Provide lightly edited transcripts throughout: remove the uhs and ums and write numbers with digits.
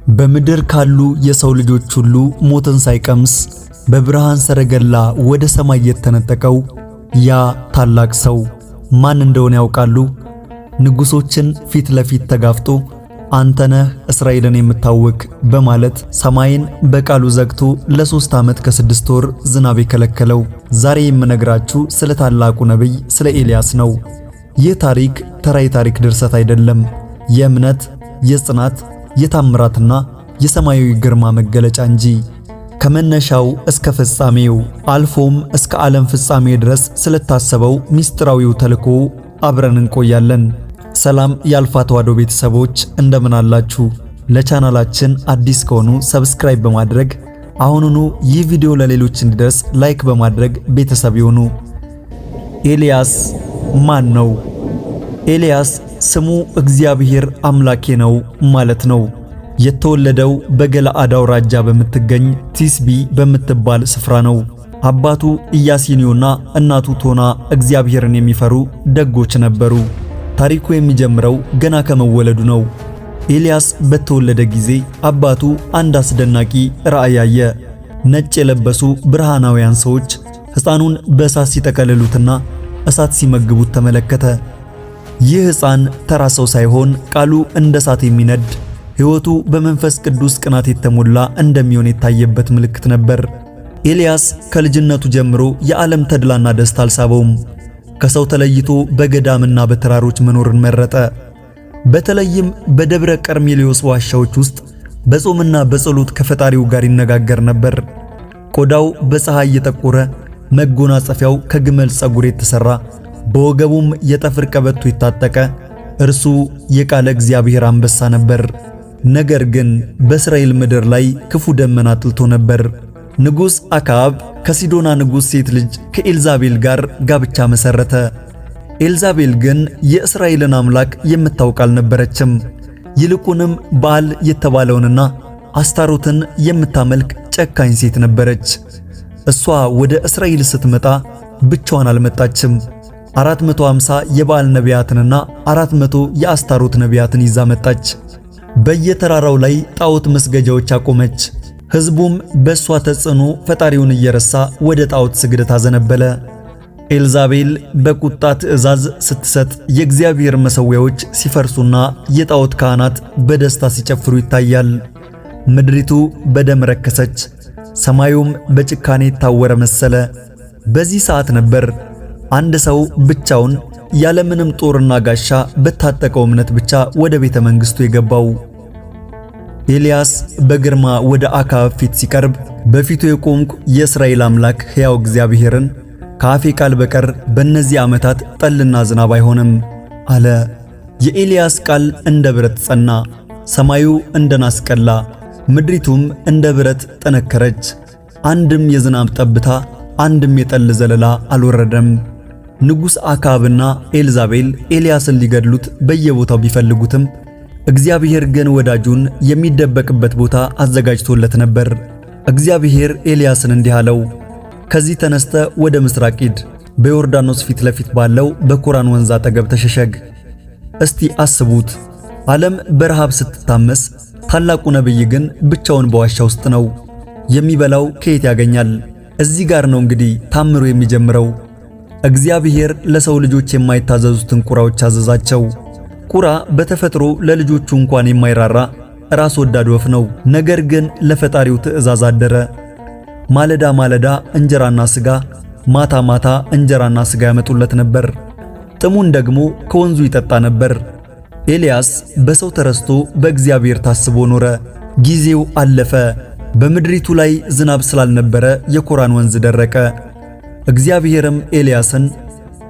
በምድር ካሉ የሰው ልጆች ሁሉ ሞትን ሳይቀምስ በብርሃን ሰረገላ ወደ ሰማይ የተነጠቀው ያ ታላቅ ሰው ማን እንደሆነ ያውቃሉ? ንጉሶችን ፊት ለፊት ተጋፍጦ አንተ ነህ እስራኤልን የምታወክ በማለት ሰማይን በቃሉ ዘግቶ ለ3 ዓመት ከ6 ወር ዝናብ የከለከለው። ዛሬ የምነግራችሁ ስለ ታላቁ ነብይ ስለ ኤልያስ ነው። ይህ ታሪክ ተራ የታሪክ ድርሰት አይደለም። የእምነት፣ የጽናት፣ የታምራትና የሰማያዊ ግርማ መገለጫ እንጂ። ከመነሻው እስከ ፍጻሜው አልፎም እስከ ዓለም ፍጻሜ ድረስ ስለታሰበው ሚስጥራዊው ተልእኮ አብረን እንቆያለን። ሰላም የአልፋ ተዋሕዶ ቤተሰቦች እንደምን አላችሁ? ለቻናላችን አዲስ ከሆኑ ሰብስክራይብ በማድረግ አሁኑኑ ይህ ቪዲዮ ለሌሎች እንዲደርስ ላይክ በማድረግ ቤተሰብ ይሁኑ። ኤልያስ ማን ነው? ኤልያስ ስሙ እግዚአብሔር አምላኬ ነው ማለት ነው። የተወለደው በገለዓድ አውራጃ በምትገኝ ቲስቢ በምትባል ስፍራ ነው። አባቱ ኢያሲኒዮና እናቱ ቶና እግዚአብሔርን የሚፈሩ ደጎች ነበሩ። ታሪኩ የሚጀምረው ገና ከመወለዱ ነው። ኤልያስ በተወለደ ጊዜ አባቱ አንድ አስደናቂ ራእይ አየ። ነጭ የለበሱ ብርሃናውያን ሰዎች ሕፃኑን በእሳት ሲጠቀልሉትና እሳት ሲመግቡት ተመለከተ። ይህ ሕፃን ተራ ሰው ሳይሆን ቃሉ እንደ እሳት የሚነድ ሕይወቱ በመንፈስ ቅዱስ ቅናት የተሞላ እንደሚሆን የታየበት ምልክት ነበር። ኤልያስ ከልጅነቱ ጀምሮ የዓለም ተድላና ደስታ አልሳበውም። ከሰው ተለይቶ በገዳምና በተራሮች መኖርን መረጠ። በተለይም በደብረ ቀርሜሌዎስ ዋሻዎች ውስጥ በጾምና በጸሎት ከፈጣሪው ጋር ይነጋገር ነበር። ቆዳው በፀሐይ የጠቆረ፣ መጎናጸፊያው ከግመል ፀጉር የተሰራ፣ በወገቡም የጠፍር ቀበቶ የታጠቀ እርሱ የቃለ እግዚአብሔር አንበሳ ነበር። ነገር ግን በእስራኤል ምድር ላይ ክፉ ደመና ጥልቶ ነበር። ንጉሥ አክዓብ ከሲዶና ንጉሥ ሴት ልጅ ከኤልዛቤል ጋር ጋብቻ መሰረተ። ኤልዛቤል ግን የእስራኤልን አምላክ የምታውቅ አልነበረችም። ይልቁንም ባል የተባለውንና አስታሮትን የምታመልክ ጨካኝ ሴት ነበረች። እሷ ወደ እስራኤል ስትመጣ ብቻዋን አልመጣችም። 450 የበዓል ነቢያትንና 400 የአስታሮት ነቢያትን ይዛ መጣች። በየተራራው ላይ ጣዖት መስገጃዎች አቆመች። ሕዝቡም በእሷ ተጽዕኖ ፈጣሪውን እየረሳ ወደ ጣዖት ስግደት አዘነበለ። ኤልዛቤል በቁጣ ትእዛዝ ስትሰጥ የእግዚአብሔር መሠዊያዎች ሲፈርሱና የጣዖት ካህናት በደስታ ሲጨፍሩ ይታያል። ምድሪቱ በደም ረከሰች፣ ሰማዩም በጭካኔ ታወረ መሰለ። በዚህ ሰዓት ነበር አንድ ሰው ብቻውን ያለምንም ጦርና ጋሻ በታጠቀው እምነት ብቻ ወደ ቤተ መንግሥቱ የገባው። ኤልያስ በግርማ ወደ አክዓብ ፊት ሲቀርብ በፊቱ የቆምኩ የእስራኤል አምላክ ሕያው እግዚአብሔርን ከአፌ ቃል በቀር በእነዚህ ዓመታት ጠልና ዝናብ አይሆንም አለ። የኤልያስ ቃል እንደ ብረት ጸና፣ ሰማዩ እንደ ናስ ቀላ፣ ምድሪቱም እንደ ብረት ጠነከረች። አንድም የዝናብ ጠብታ አንድም የጠል ዘለላ አልወረደም። ንጉሥ አክዓብና ኤልዛቤል ኤልያስን ሊገድሉት በየቦታው ቢፈልጉትም እግዚአብሔር ግን ወዳጁን የሚደበቅበት ቦታ አዘጋጅቶለት ነበር። እግዚአብሔር ኤልያስን እንዲህ አለው፣ ከዚህ ተነስተ ወደ ምስራቅ ሂድ፣ በዮርዳኖስ ፊት ለፊት ባለው በኮራን ወንዝ አጠገብ ተሸሸግ። እስቲ አስቡት፣ ዓለም በረሃብ ስትታመስ፣ ታላቁ ነብይ ግን ብቻውን በዋሻ ውስጥ ነው። የሚበላው ከየት ያገኛል? እዚህ ጋር ነው እንግዲህ ታምሩ የሚጀምረው። እግዚአብሔር ለሰው ልጆች የማይታዘዙትን ቁራዎች አዘዛቸው። ቁራ በተፈጥሮ ለልጆቹ እንኳን የማይራራ ራስ ወዳድ ወፍ ነው። ነገር ግን ለፈጣሪው ትእዛዝ አደረ። ማለዳ ማለዳ እንጀራና ሥጋ፣ ማታ ማታ እንጀራና ሥጋ ያመጡለት ነበር። ጥሙን ደግሞ ከወንዙ ይጠጣ ነበር። ኤልያስ በሰው ተረስቶ በእግዚአብሔር ታስቦ ኖረ። ጊዜው አለፈ። በምድሪቱ ላይ ዝናብ ስላልነበረ የኮራን ወንዝ ደረቀ። እግዚአብሔርም ኤልያስን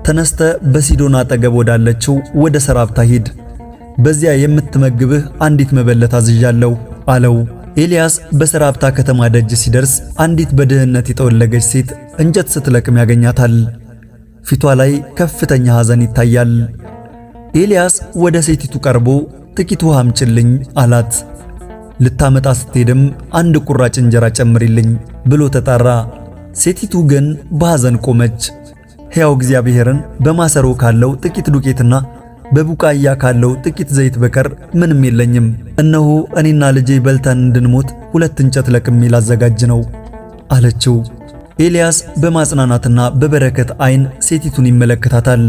ተነስተ በሲዶና አጠገብ ወዳለችው ወደ ሰራፕታ ሂድ፣ በዚያ የምትመግብህ አንዲት መበለት አዝዣለሁ አለው። ኤልያስ በሰራፕታ ከተማ ደጅ ሲደርስ አንዲት በድህነት የተወለገች ሴት እንጨት ስትለቅም ያገኛታል። ፊቷ ላይ ከፍተኛ ሐዘን ይታያል። ኤልያስ ወደ ሴቲቱ ቀርቦ ጥቂት ውሃ አምጪልኝ አላት። ልታመጣ ስትሄድም አንድ ቁራጭ እንጀራ ጨምሪልኝ ብሎ ተጣራ። ሴቲቱ ግን በሐዘን ቆመች። ሕያው እግዚአብሔርን በማሰሮ ካለው ጥቂት ዱቄትና በቡቃያ ካለው ጥቂት ዘይት በቀር ምንም የለኝም። እነሆ እኔና ልጄ በልተን እንድንሞት 2 እንጨት ለቅሜ ላዘጋጅ ነው አለችው። ኤልያስ በማጽናናትና በበረከት ዓይን ሴቲቱን ይመለከታታል።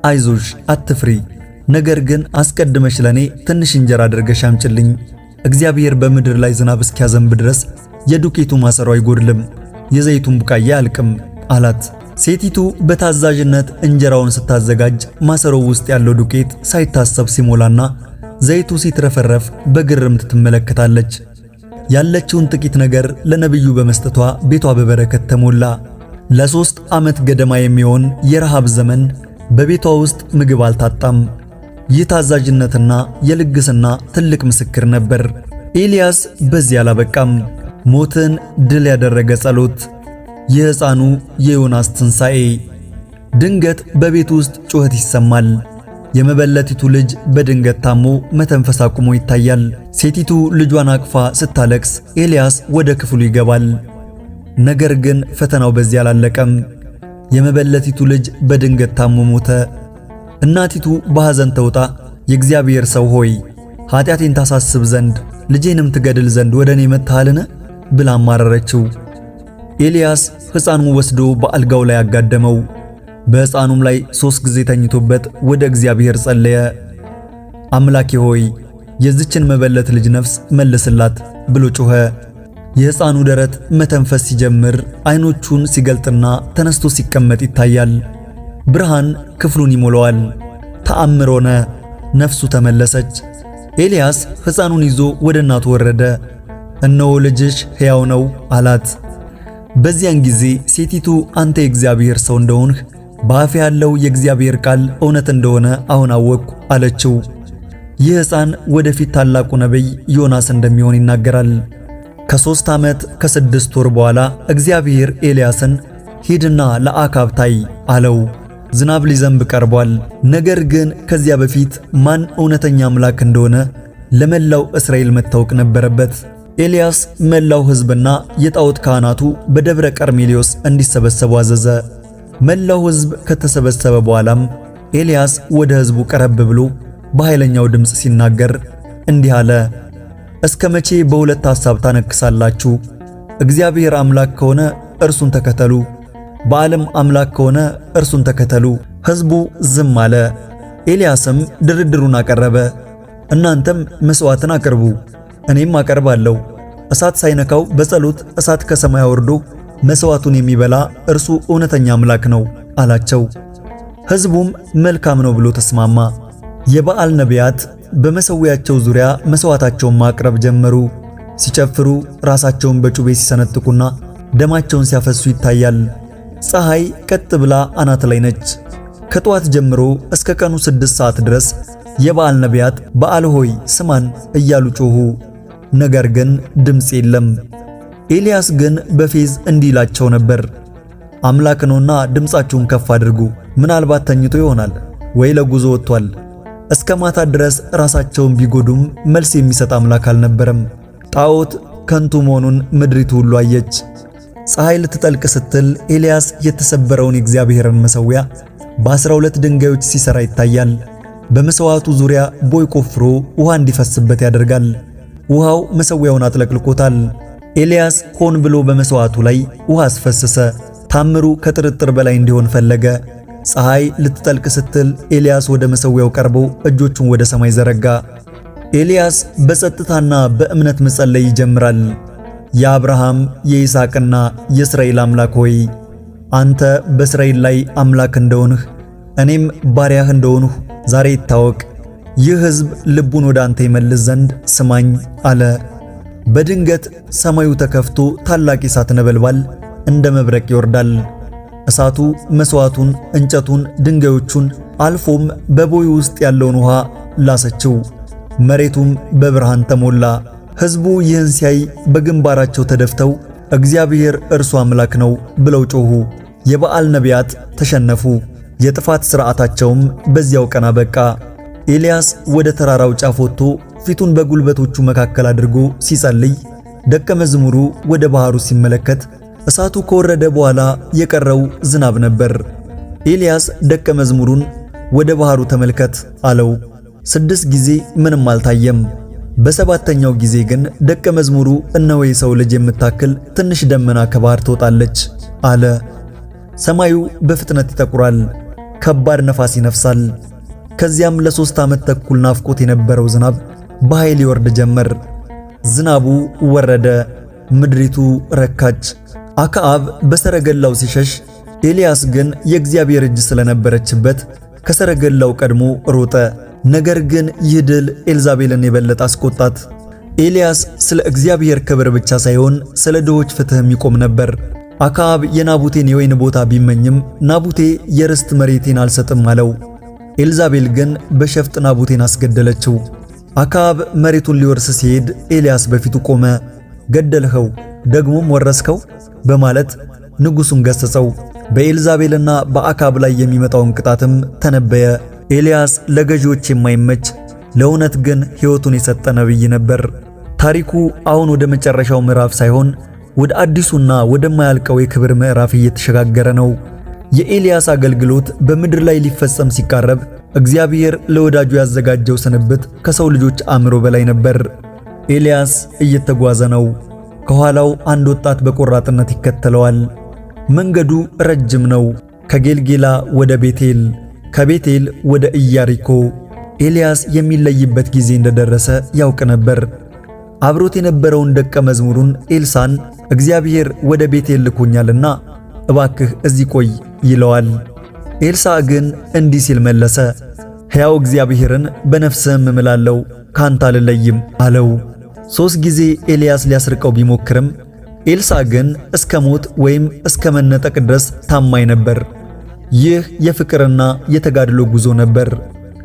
አይዞሽ፣ አትፍሪ፣ ነገር ግን አስቀድመሽ ለኔ ትንሽ እንጀራ አድርገሽ አምጪልኝ። እግዚአብሔር በምድር ላይ ዝናብ እስኪያዘንብ ድረስ የዱቄቱ ማሰሮ አይጎድልም፣ የዘይቱን ቡቃያ አያልቅም አላት። ሴቲቱ በታዛዥነት እንጀራውን ስታዘጋጅ ማሰሮው ውስጥ ያለው ዱቄት ሳይታሰብ ሲሞላና ዘይቱ ሲትረፈረፍ በግርምት ትመለከታለች። ያለችውን ጥቂት ነገር ለነብዩ በመስጠቷ ቤቷ በበረከት ተሞላ። ለ3 ዓመት ገደማ የሚሆን የረሃብ ዘመን በቤቷ ውስጥ ምግብ አልታጣም። ይህ ታዛዥነትና የልግስና ትልቅ ምስክር ነበር። ኤልያስ በዚህ አላበቃም። ሞትን ድል ያደረገ ጸሎት፣ የሕፃኑ የዮናስ ትንሣኤ። ድንገት በቤት ውስጥ ጩኸት ይሰማል። የመበለቲቱ ልጅ በድንገት ታሞ መተንፈስ አቁሞ ይታያል። ሴቲቱ ልጇን አቅፋ ስታለቅስ ኤልያስ ወደ ክፍሉ ይገባል። ነገር ግን ፈተናው በዚህ አላለቀም። የመበለቲቱ ልጅ በድንገት ታሞ ሞተ። እናቲቱ በሐዘን ተውጣ የእግዚአብሔር ሰው ሆይ ኃጢአቴን ታሳስብ ዘንድ ልጄንም ትገድል ዘንድ ወደ እኔ መጥተሃልን? ብላ አማረረችው። ኤልያስ ሕፃኑን ወስዶ በአልጋው ላይ አጋደመው። በሕፃኑም ላይ 3 ጊዜ ተኝቶበት ወደ እግዚአብሔር ጸለየ። አምላኬ ሆይ የዚችን መበለት ልጅ ነፍስ መልስላት ብሎ ጮኸ። የሕፃኑ ደረት መተንፈስ ሲጀምር ዓይኖቹን ሲገልጥና ተነስቶ ሲቀመጥ ይታያል። ብርሃን ክፍሉን ይሞላዋል። ተአምር ሆነ። ነፍሱ ተመለሰች። ኤልያስ ሕፃኑን ይዞ ወደ እናቱ ወረደ። እነሆ ልጅሽ ሕያው ነው አላት። በዚያን ጊዜ ሴቲቱ አንተ የእግዚአብሔር ሰው እንደሆንህ በአፌ ያለው የእግዚአብሔር ቃል እውነት እንደሆነ አሁን አወቅኩ አለችው። ይህ ሕፃን ወደፊት ታላቁ ነቢይ ዮናስ እንደሚሆን ይናገራል። ከ3 ዓመት ከ6 ወር በኋላ እግዚአብሔር ኤልያስን ሂድና ለአካብ ታይ አለው። ዝናብ ሊዘንብ ቀርቧል። ነገር ግን ከዚያ በፊት ማን እውነተኛ አምላክ እንደሆነ ለመላው እስራኤል መታወቅ ነበረበት። ኤልያስ መላው ሕዝብና የጣዖት ካህናቱ በደብረ ቀርሜሎስ እንዲሰበሰቡ አዘዘ። መላው ሕዝብ ከተሰበሰበ በኋላም ኤልያስ ወደ ሕዝቡ ቀረብ ብሎ በኃይለኛው ድምፅ ሲናገር እንዲህ አለ። እስከ መቼ በሁለት ሐሳብ ታነክሳላችሁ? እግዚአብሔር አምላክ ከሆነ እርሱን ተከተሉ፣ በዓለም አምላክ ከሆነ እርሱን ተከተሉ። ሕዝቡ ዝም አለ። ኤልያስም ድርድሩን አቀረበ። እናንተም መስዋዕትን አቅርቡ፣ እኔም አቀርባለሁ። እሳት ሳይነካው በጸሎት እሳት ከሰማይ ወርዶ መስዋዕቱን የሚበላ እርሱ እውነተኛ አምላክ ነው አላቸው። ሕዝቡም መልካም ነው ብሎ ተስማማ። የበዓል ነቢያት በመሠዊያቸው ዙሪያ መስዋዕታቸውን ማቅረብ ጀመሩ። ሲጨፍሩ ራሳቸውን በጩቤ ሲሰነጥቁና ደማቸውን ሲያፈሱ ይታያል። ፀሐይ ቀጥ ብላ አናት ላይ ነች። ከጠዋት ጀምሮ እስከ ቀኑ 6 ሰዓት ድረስ የበዓል ነቢያት በዓል ሆይ ስማን እያሉ ጮኹ። ነገር ግን ድምፅ የለም። ኤልያስ ግን በፌዝ እንዲህ ይላቸው ነበር። አምላክ ነውና ድምፃችሁን ከፍ አድርጉ። ምናልባት ተኝቶ ይሆናል ወይ ለጉዞ ወጥቷል። እስከ ማታ ድረስ ራሳቸውን ቢጎዱም መልስ የሚሰጥ አምላክ አልነበረም። ጣዖት ከንቱ መሆኑን ምድሪቱ ሁሉ አየች። ፀሐይ ልትጠልቅ ስትል ኤልያስ የተሰበረውን የእግዚአብሔርን መሠዊያ በ12 ድንጋዮች ሲሰራ ይታያል። በመሠዋዕቱ ዙሪያ ቦይ ቆፍሮ ውሃ እንዲፈስበት ያደርጋል። ውሃው መሠዊያውን አጥለቅልቆታል። ኤልያስ ሆን ብሎ በመሠዋዕቱ ላይ ውሃ አስፈሰሰ። ታምሩ ከጥርጥር በላይ እንዲሆን ፈለገ። ፀሐይ ልትጠልቅ ስትል ኤልያስ ወደ መሠዊያው ቀርቦ እጆቹን ወደ ሰማይ ዘረጋ። ኤልያስ በጸጥታና በእምነት መጸለይ ይጀምራል። የአብርሃም የይስሐቅና የእስራኤል አምላክ ሆይ አንተ በእስራኤል ላይ አምላክ እንደሆንህ እኔም ባሪያህ እንደሆንሁ ዛሬ ይታወቅ። ይህ ሕዝብ ልቡን ወደ አንተ ይመልስ ዘንድ ስማኝ አለ። በድንገት ሰማዩ ተከፍቶ ታላቅ የእሳት ነበልባል እንደ መብረቅ ይወርዳል። እሳቱ መሥዋዕቱን፣ እንጨቱን፣ ድንጋዮቹን አልፎም በቦዩ ውስጥ ያለውን ውሃ ላሰችው። መሬቱም በብርሃን ተሞላ። ሕዝቡ ይህን ሲያይ በግንባራቸው ተደፍተው እግዚአብሔር እርሱ አምላክ ነው ብለው ጮኹ። የበዓል ነቢያት ተሸነፉ። የጥፋት ሥርዓታቸውም በዚያው ቀን አበቃ። ኤልያስ ወደ ተራራው ጫፍ ወጥቶ ፊቱን በጉልበቶቹ መካከል አድርጎ ሲጸልይ ደቀ መዝሙሩ ወደ ባህሩ ሲመለከት እሳቱ ከወረደ በኋላ የቀረው ዝናብ ነበር። ኤልያስ ደቀ መዝሙሩን ወደ ባህሩ ተመልከት አለው። 6 ጊዜ ምንም አልታየም። በሰባተኛው ጊዜ ግን ደቀ መዝሙሩ እነሆ የሰው ልጅ የምታክል ትንሽ ደመና ከባህር ትወጣለች አለ። ሰማዩ በፍጥነት ይጠቁራል፣ ከባድ ነፋስ ይነፍሳል። ከዚያም ለ3 ዓመት ተኩል ናፍቆት የነበረው ዝናብ በኃይል ይወርድ ጀመር። ዝናቡ ወረደ፣ ምድሪቱ ረካች። አክዓብ በሰረገላው ሲሸሽ፣ ኤልያስ ግን የእግዚአብሔር እጅ ስለነበረችበት ከሰረገላው ቀድሞ ሮጠ። ነገር ግን ይህ ድል ኤልዛቤልን የበለጠ አስቆጣት። ኤልያስ ስለ እግዚአብሔር ክብር ብቻ ሳይሆን ስለ ድሆች ፍትህም ይቆም ነበር። አክዓብ የናቡቴን የወይን ቦታ ቢመኝም ናቡቴ የርስት መሬቴን አልሰጥም አለው። ኤልዛቤል ግን በሸፍጥ ናቡቴን አስገደለችው። አክዓብ መሬቱን ሊወርስ ሲሄድ ኤልያስ በፊቱ ቆመ። ገደልኸው ደግሞም ወረስከው በማለት ንጉሡን ገሰጸው። በኤልዛቤልና በአክዓብ ላይ የሚመጣውን ቅጣትም ተነበየ። ኤልያስ ለገዢዎች የማይመች ለእውነት ግን ሕይወቱን የሰጠ ነቢይ ነበር። ታሪኩ አሁን ወደ መጨረሻው ምዕራፍ ሳይሆን ወደ አዲሱና ወደማያልቀው የክብር ምዕራፍ እየተሸጋገረ ነው። የኤልያስ አገልግሎት በምድር ላይ ሊፈጸም ሲቃረብ እግዚአብሔር ለወዳጁ ያዘጋጀው ስንብት ከሰው ልጆች አእምሮ በላይ ነበር። ኤልያስ እየተጓዘ ነው። ከኋላው አንድ ወጣት በቆራጥነት ይከተለዋል። መንገዱ ረጅም ነው። ከጌልጌላ ወደ ቤቴል፣ ከቤቴል ወደ ኢያሪኮ። ኤልያስ የሚለይበት ጊዜ እንደደረሰ ያውቅ ነበር። አብሮት የነበረውን ደቀ መዝሙሩን ኤልሳን እግዚአብሔር ወደ ቤቴል ልኮኛልና እባክህ እዚህ ቆይ ይለዋል። ኤልሳ ግን እንዲህ ሲል መለሰ፣ ሕያው እግዚአብሔርን በነፍስህም እምላለሁ ካንተ አልለይም አለው። 3 ጊዜ ኤልያስ ሊያስርቀው ቢሞክርም ኤልሳ ግን እስከ ሞት ወይም እስከ መነጠቅ ድረስ ታማኝ ነበር። ይህ የፍቅርና የተጋድሎ ጉዞ ነበር።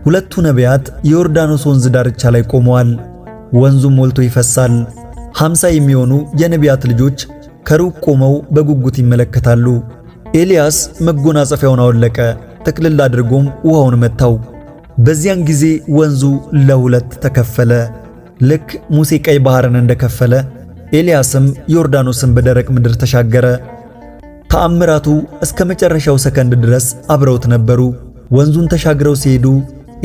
ሁለቱ ነቢያት የዮርዳኖስ ወንዝ ዳርቻ ላይ ቆመዋል። ወንዙም ሞልቶ ይፈሳል። 50 የሚሆኑ የነቢያት ልጆች ከሩቅ ቆመው በጉጉት ይመለከታሉ። ኤልያስ መጎናጸፊያውን አወለቀ፣ ጥቅልል አድርጎም ውሃውን መታው። በዚያን ጊዜ ወንዙ ለሁለት ተከፈለ። ልክ ሙሴ ቀይ ባህርን እንደከፈለ ኤልያስም ዮርዳኖስን በደረቅ ምድር ተሻገረ። ተአምራቱ እስከ መጨረሻው ሰከንድ ድረስ አብረውት ነበሩ። ወንዙን ተሻግረው ሲሄዱ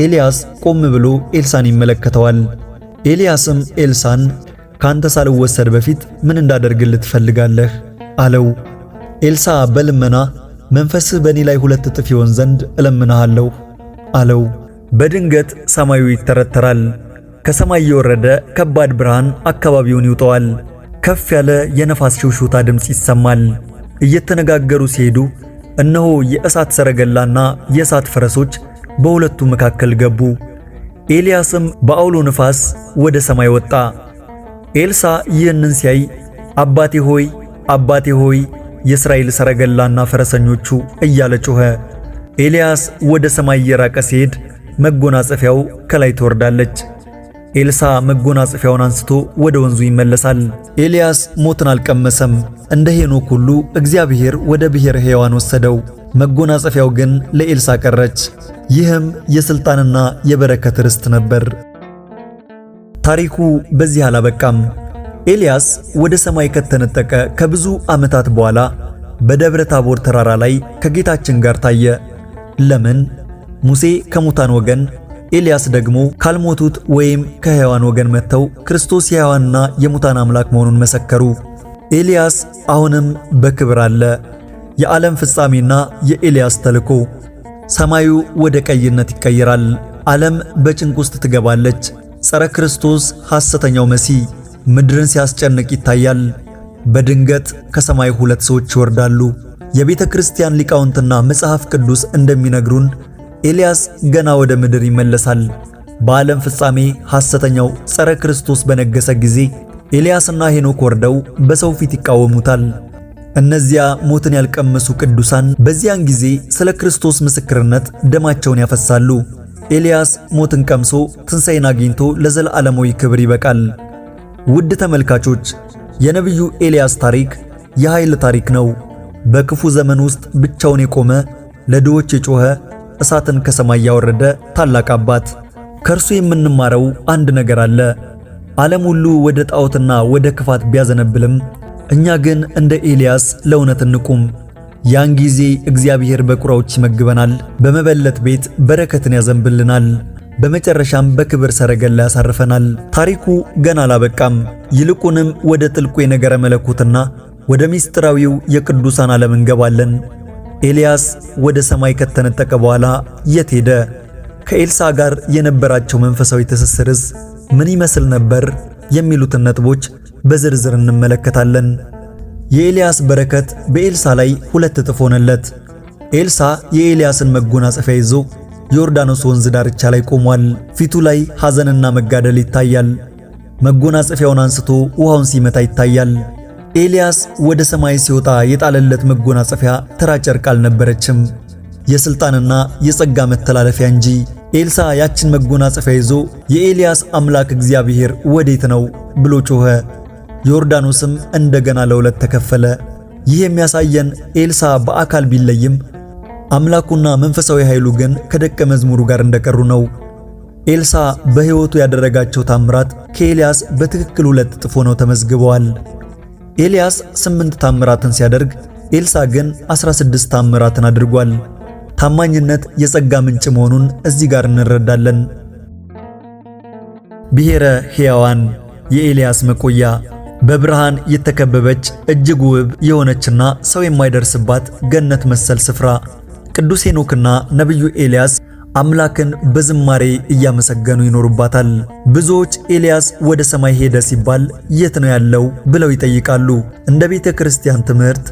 ኤልያስ ቆም ብሎ ኤልሳን ይመለከተዋል። ኤልያስም ኤልሳን ካንተ ሳልወሰድ በፊት ምን እንዳደርግልህ ትፈልጋለህ አለው። ኤልሳ በልመና መንፈስህ በእኔ ላይ 2 እጥፍ ይሆን ዘንድ እለምንሃለሁ አለው። በድንገት ሰማዩ ይተረተራል። ከሰማይ የወረደ ከባድ ብርሃን አካባቢውን ይውጠዋል። ከፍ ያለ የነፋስ ሽውሽውታ ድምፅ ይሰማል። እየተነጋገሩ ሲሄዱ እነሆ የእሳት ሰረገላና የእሳት ፈረሶች በሁለቱ መካከል ገቡ። ኤልያስም በአውሎ ነፋስ ወደ ሰማይ ወጣ። ኤልሳ ይህንን ሲያይ አባቴ ሆይ አባቴ ሆይ የእስራኤል ሰረገላና ፈረሰኞቹ እያለ ጮኸ። ኤልያስ ወደ ሰማይ እየራቀ ሲሄድ መጎናጸፊያው ከላይ ትወርዳለች። ኤልሳ መጎናጸፊያውን አንስቶ ወደ ወንዙ ይመለሳል። ኤልያስ ሞትን አልቀመሰም። እንደ ሄኖክ ሁሉ እግዚአብሔር ወደ ብሔረ ሕያዋን ወሰደው። መጎናጸፊያው ግን ለኤልሳ ቀረች። ይህም የሥልጣንና የበረከት ርስት ነበር። ታሪኩ በዚህ አላበቃም። ኤልያስ ወደ ሰማይ ከተነጠቀ ከብዙ ዓመታት በኋላ በደብረ ታቦር ተራራ ላይ ከጌታችን ጋር ታየ። ለምን? ሙሴ ከሙታን ወገን፣ ኤልያስ ደግሞ ካልሞቱት ወይም ከሕያዋን ወገን መጥተው ክርስቶስ የሕያዋንና የሙታን አምላክ መሆኑን መሰከሩ። ኤልያስ አሁንም በክብር አለ። የዓለም ፍጻሜና የኤልያስ ተልኮ። ሰማዩ ወደ ቀይነት ይቀየራል። ዓለም በጭንቅ ውስጥ ትገባለች። ጸረ ክርስቶስ ሐሰተኛው መሲህ ምድርን ሲያስጨንቅ ይታያል። በድንገት ከሰማይ 2 ሰዎች ይወርዳሉ። የቤተ ክርስቲያን ሊቃውንትና መጽሐፍ ቅዱስ እንደሚነግሩን ኤልያስ ገና ወደ ምድር ይመለሳል። በዓለም ፍጻሜ ሐሰተኛው ጸረ ክርስቶስ በነገሰ ጊዜ ኤልያስና ሄኖክ ወርደው በሰው ፊት ይቃወሙታል። እነዚያ ሞትን ያልቀመሱ ቅዱሳን በዚያን ጊዜ ስለ ክርስቶስ ምስክርነት ደማቸውን ያፈሳሉ። ኤልያስ ሞትን ቀምሶ ትንሣኤን አግኝቶ ለዘላለማዊ ክብር ይበቃል። ውድ ተመልካቾች፣ የነቢዩ ኤልያስ ታሪክ የኃይል ታሪክ ነው። በክፉ ዘመን ውስጥ ብቻውን የቆመ ለድሆች የጮኸ እሳትን ከሰማይ ያወረደ ታላቅ አባት። ከእርሱ የምንማረው አንድ ነገር አለ። ዓለም ሁሉ ወደ ጣዖትና ወደ ክፋት ቢያዘነብልም እኛ ግን እንደ ኤልያስ ለእውነት እንቁም። ያን ጊዜ እግዚአብሔር በቁራዎች ይመግበናል፣ በመበለት ቤት በረከትን ያዘንብልናል፣ በመጨረሻም በክብር ሰረገላ ያሳርፈናል። ታሪኩ ገና አላበቃም። ይልቁንም ወደ ጥልቁ የነገረ መለኮትና ወደ ምስጢራዊው የቅዱሳን ዓለም እንገባለን። ኤልያስ ወደ ሰማይ ከተነጠቀ በኋላ የት ሄደ? ከኤልሳ ጋር የነበራቸው መንፈሳዊ ትስስርስ ምን ይመስል ነበር? የሚሉትን ነጥቦች በዝርዝር እንመለከታለን። የኤልያስ በረከት በኤልሳ ላይ 2 እጥፍ ሆነለት። ኤልሳ የኤልያስን መጎናጸፊያ ይዞ ዮርዳኖስ ወንዝ ዳርቻ ላይ ቆሟል። ፊቱ ላይ ሐዘንና መጋደል ይታያል። መጎናጸፊያውን አንስቶ ውሃውን ሲመታ ይታያል። ኤልያስ ወደ ሰማይ ሲወጣ የጣለለት መጎናጸፊያ ተራ ጨርቅ አልነበረችም፣ የሥልጣንና የጸጋ መተላለፊያ እንጂ። ኤልሳ ያችን መጎናጸፊያ ይዞ የኤልያስ አምላክ እግዚአብሔር ወዴት ነው ብሎ ጮኸ። ዮርዳኖስም እንደገና ለሁለት ተከፈለ። ይህ የሚያሳየን ኤልሳ በአካል ቢለይም አምላኩና መንፈሳዊ ኃይሉ ግን ከደቀ መዝሙሩ ጋር እንደቀሩ ነው። ኤልሳ በሕይወቱ ያደረጋቸው ታምራት ከኤልያስ በትክክል 2 እጥፍ ሆነው ተመዝግበዋል። ኤልያስ 8 ታምራትን ሲያደርግ ኤልሳ ግን 16 ታምራትን አድርጓል። ታማኝነት የጸጋ ምንጭ መሆኑን እዚህ ጋር እንረዳለን። ብሔረ ሕያዋን የኤልያስ መቆያ በብርሃን የተከበበች እጅግ ውብ የሆነችና ሰው የማይደርስባት ገነት መሰል ስፍራ። ቅዱስ ሄኖክና ነቢዩ ኤልያስ አምላክን በዝማሬ እያመሰገኑ ይኖሩባታል። ብዙዎች ኤልያስ ወደ ሰማይ ሄደ ሲባል የት ነው ያለው ብለው ይጠይቃሉ። እንደ ቤተ ክርስቲያን ትምህርት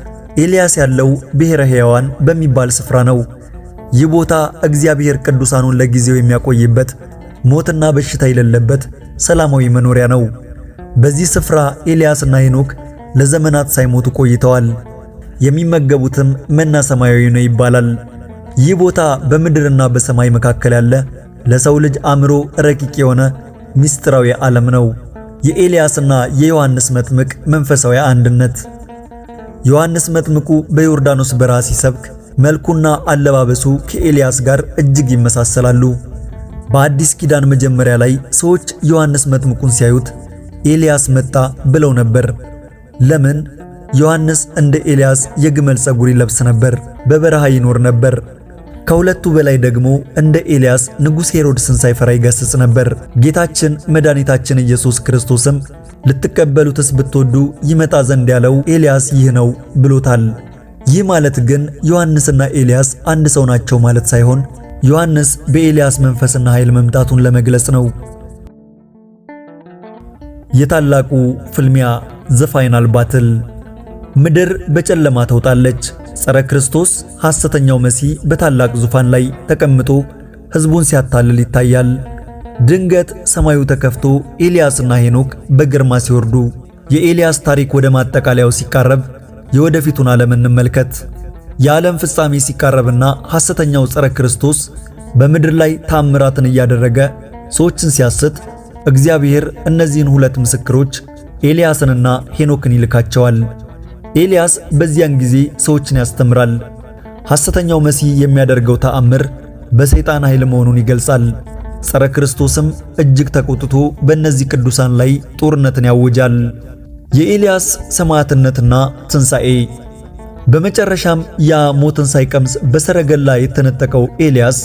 ኤልያስ ያለው ብሔረ ሕያዋን በሚባል ስፍራ ነው። ይህ ቦታ እግዚአብሔር ቅዱሳኑን ለጊዜው የሚያቆይበት፣ ሞትና በሽታ የሌለበት ሰላማዊ መኖሪያ ነው። በዚህ ስፍራ ኤልያስና ሄኖክ ለዘመናት ሳይሞቱ ቆይተዋል። የሚመገቡትም መና ሰማያዊ ነው ይባላል። ይህ ቦታ በምድርና በሰማይ መካከል ያለ ለሰው ልጅ አእምሮ ረቂቅ የሆነ ምስጢራዊ ዓለም ነው። የኤልያስና የዮሐንስ መጥምቅ መንፈሳዊ አንድነት። ዮሐንስ መጥምቁ በዮርዳኖስ በረሃ ሲሰብክ መልኩና አለባበሱ ከኤልያስ ጋር እጅግ ይመሳሰላሉ። በአዲስ ኪዳን መጀመሪያ ላይ ሰዎች ዮሐንስ መጥምቁን ሲያዩት ኤልያስ መጣ ብለው ነበር። ለምን? ዮሐንስ እንደ ኤልያስ የግመል ጸጉር ይለብስ ነበር፣ በበረሃ ይኖር ነበር። ከሁለቱ በላይ ደግሞ እንደ ኤልያስ ንጉሥ ሄሮድስን ሳይፈራ ይገስጽ ነበር። ጌታችን መድኃኒታችን ኢየሱስ ክርስቶስም ልትቀበሉትስ ብትወዱ ይመጣ ዘንድ ያለው ኤልያስ ይህ ነው ብሎታል። ይህ ማለት ግን ዮሐንስና ኤልያስ አንድ ሰው ናቸው ማለት ሳይሆን ዮሐንስ በኤልያስ መንፈስና ኃይል መምጣቱን ለመግለጽ ነው። የታላቁ ፍልሚያ ዘ ፋይናል ባትል። ምድር በጨለማ ተውጣለች። ጸረ ክርስቶስ ሐሰተኛው መሲህ በታላቅ ዙፋን ላይ ተቀምጦ ሕዝቡን ሲያታልል ይታያል። ድንገት ሰማዩ ተከፍቶ ኤልያስና ሄኖክ በግርማ ሲወርዱ፣ የኤልያስ ታሪክ ወደ ማጠቃለያው ሲቃረብ የወደፊቱን ዓለም እንመልከት። የዓለም ፍጻሜ ሲቃረብና ሐሰተኛው ጸረ ክርስቶስ በምድር ላይ ታምራትን እያደረገ ሰዎችን ሲያስት እግዚአብሔር እነዚህን 2 ምስክሮች ኤልያስንና ሄኖክን ይልካቸዋል። ኤልያስ በዚያን ጊዜ ሰዎችን ያስተምራል። ሐሰተኛው መሲህ የሚያደርገው ተአምር በሰይጣን ኃይል መሆኑን ይገልጻል። ጸረ ክርስቶስም እጅግ ተቆጥቶ በእነዚህ ቅዱሳን ላይ ጦርነትን ያውጃል። የኤልያስ ሰማዕትነትና ትንሣኤ። በመጨረሻም ያ ሞትን ሳይቀምስ በሰረገላ የተነጠቀው ኤልያስ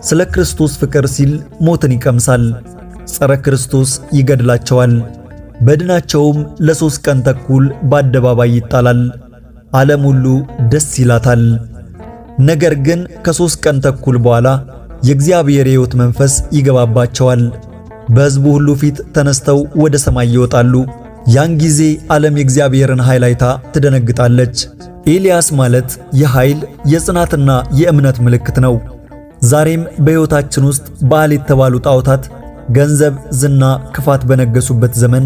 ስለ ክርስቶስ ፍቅር ሲል ሞትን ይቀምሳል። ጸረ ክርስቶስ ይገድላቸዋል። በድናቸውም ለ3 ቀን ተኩል በአደባባይ ይጣላል። ዓለም ሁሉ ደስ ይላታል። ነገር ግን ከ3 ቀን ተኩል በኋላ የእግዚአብሔር የሕይወት መንፈስ ይገባባቸዋል። በሕዝቡ ሁሉ ፊት ተነስተው ወደ ሰማይ ይወጣሉ። ያን ጊዜ ዓለም የእግዚአብሔርን ኃይል አይታ ትደነግጣለች። ኤልያስ ማለት የኃይል የጽናትና የእምነት ምልክት ነው። ዛሬም በሕይወታችን ውስጥ በዓል የተባሉ ጣዖታት፣ ገንዘብ፣ ዝና፣ ክፋት በነገሱበት ዘመን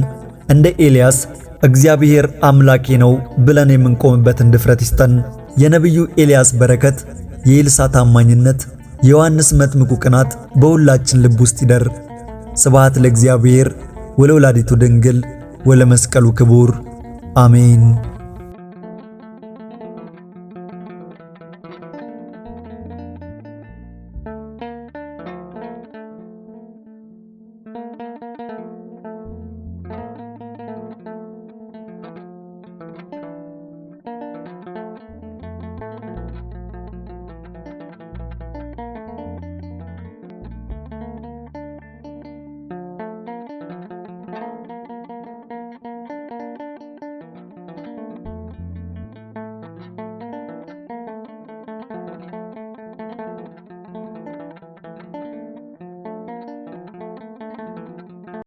እንደ ኤልያስ እግዚአብሔር አምላኬ ነው ብለን የምንቆምበትን ድፍረት ይስጠን። የነቢዩ ኤልያስ በረከት፣ የኤልሳ ታማኝነት፣ የዮሐንስ መጥምቁ ቅናት በሁላችን ልብ ውስጥ ይደር። ስብሐት ለእግዚአብሔር ወለወላዲቱ ድንግል ወለመስቀሉ ክቡር አሜን።